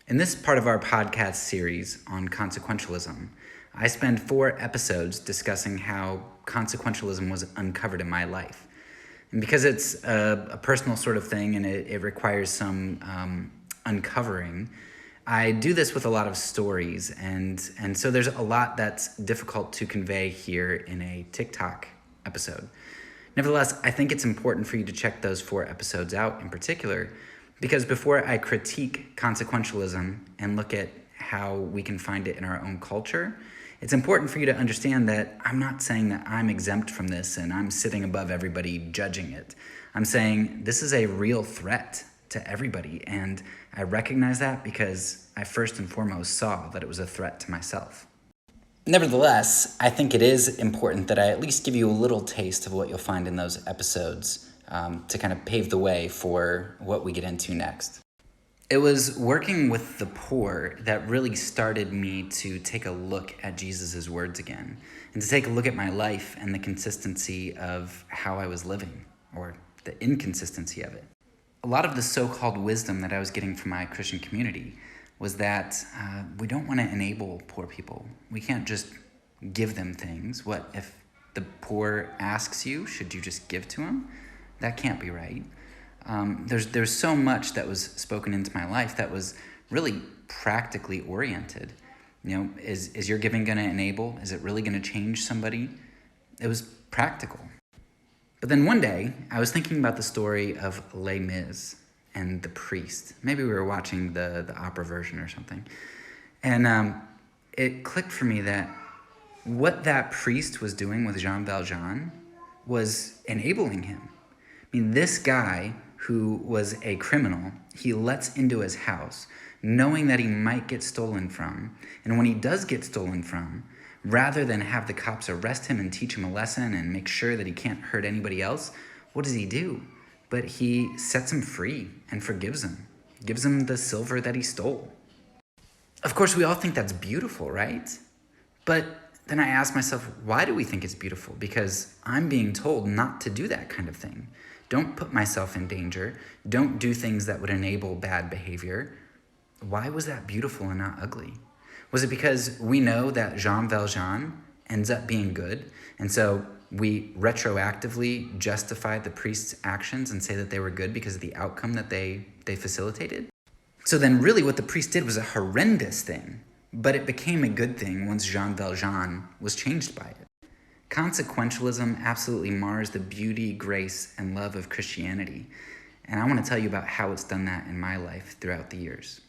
In this part of our podcast series on consequentialism, I spend 4 episodes discussing how consequentialism was uncovered in my life. And because it's a personal sort of thing and it requires some uncovering, I do this with a lot of stories, and so there's a lot that's difficult to convey here in a TikTok episode. Nevertheless, I think it's important for you to check those 4 episodes out in particular, because before I critique consequentialism and look at how we can find it in our own culture, it's important for you to understand that I'm not saying that I'm exempt from this and I'm sitting above everybody judging it. I'm saying this is a real threat to everybody, and I recognize that because I first and foremost saw that it was a threat to myself. Nevertheless, I think it is important that I at least give you a little taste of what you'll find in those episodes to kind of pave the way for what we get into next. It was working with the poor that really started me to take a look at Jesus' words again, and to take a look at my life and the consistency of how I was living, or the inconsistency of it. A lot of the so-called wisdom that I was getting from my Christian community was that we don't want to enable poor people. We can't just give them things. What if the poor asks you, should you just give to him? That can't be right. There's so much that was spoken into my life that was really practically oriented. You know, is your giving going to enable? Is it really going to change somebody? It was practical. But then one day, I was thinking about the story of Les Mis and the priest. Maybe we were watching the opera version or something. And it clicked for me that what that priest was doing with Jean Valjean was enabling him. I mean, this guy who was a criminal, he lets into his house, knowing that he might get stolen from. And when he does get stolen from, rather than have the cops arrest him and teach him a lesson and make sure that he can't hurt anybody else, what does he do? But he sets him free and forgives him, gives him the silver that he stole. Of course, we all think that's beautiful, right? But then I ask myself, why do we think it's beautiful? Because I'm being told not to do that kind of thing. Don't put myself in danger. Don't do things that would enable bad behavior. Why was that beautiful and not ugly? Was it because we know that Jean Valjean ends up being good, and so we retroactively justify the priest's actions and say that they were good because of the outcome that they facilitated? So then really what the priest did was a horrendous thing, but it became a good thing once Jean Valjean was changed by it. Consequentialism absolutely mars the beauty, grace, and love of Christianity, and I want to tell you about how it's done that in my life throughout the years.